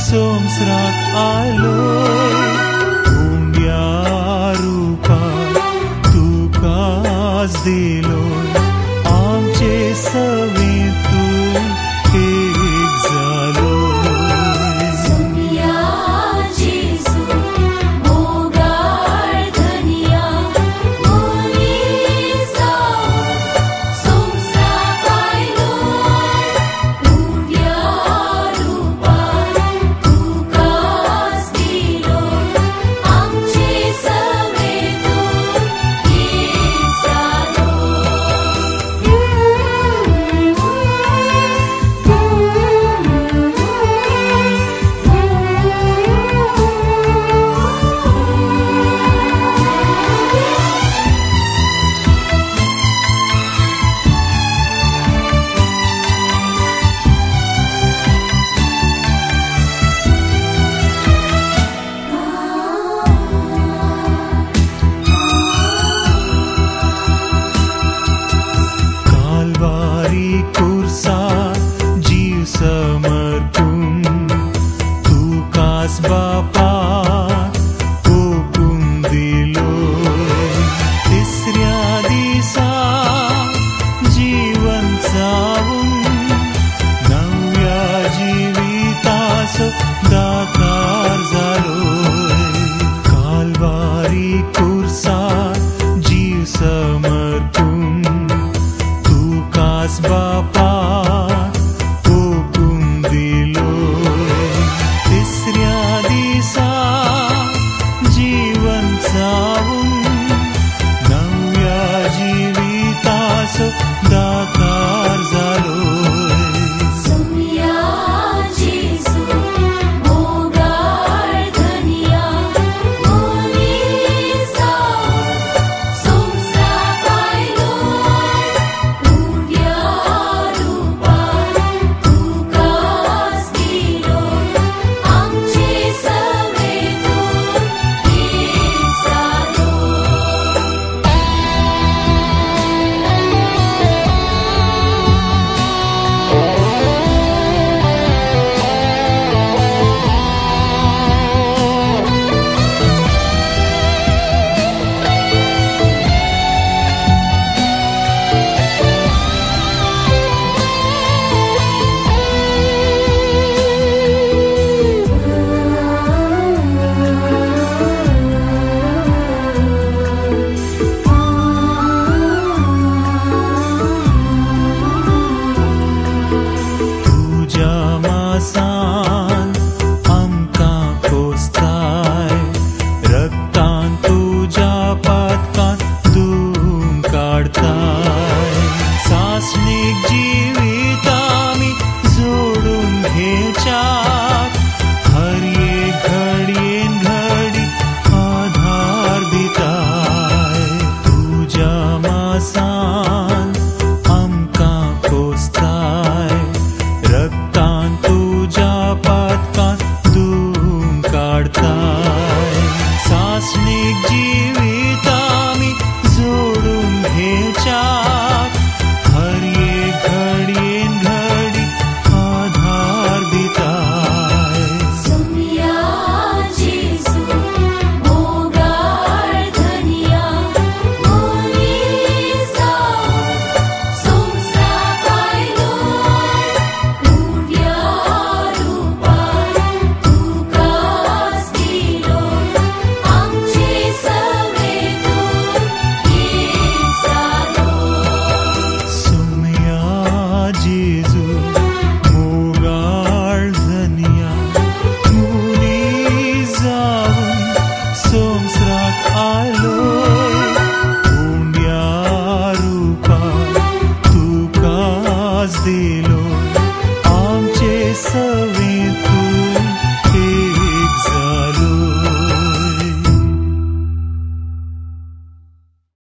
सोमसराक आलोय उंड्या रूपा तुकाच दिलोय आमचे सवे तू एक जालोय सुमिया जेजू मोगाळ धनिया मोनी जाऊन सोमसराक आलोय उंड्या रूपान तुकाच दिलोय आमचे सवे तू एक काल्वारी कुर्सार जीव समर्पून तुकाच बापा ओपून दिलोय तिसऱ्या दिसा जीवन जाऊन नव्या जिविताचो दातार जालोय काल्वारी कुर्सार जीव समर्पून तुकाच बापा ओपून दिलोय तिसऱ्या दिसा जीवन जाऊन नव्या जिविताचो दातार जालोय सुमिया जेजू मोगाळ धनिया मोनी जाऊन सोमसराक आलोय उंड्या रूपान तुकाच दिलोय आमचे सवे तू एक जालोय तुझ्या मासान आमकां पोसताय रक्तान तुझ्या पातकान धुवन काडताय सासणीक जिवीत आमी जोडून घेवच्याक हर एक घडयेन घडी आधार दिताय तुझ्या मासान आमकां पोसताय रक्तान तुझ्या पातकान धुवन काडताय सासणीक जिवीत आमी जोडून घेवच्याक हर एक घडयेन घडी आधार दिताय सुमिया जेजू मोगाळ धनिया मोनी जाऊन सोमसराक आलोय उंड्या रूपान तुकाच दिलोय आमचे सवे तू एक जालोय सुमिया जेजू मोगाळ धनिया मुनी जाऊन सोमसराक आलोय उंड्या रूपा तुकाच दिलोय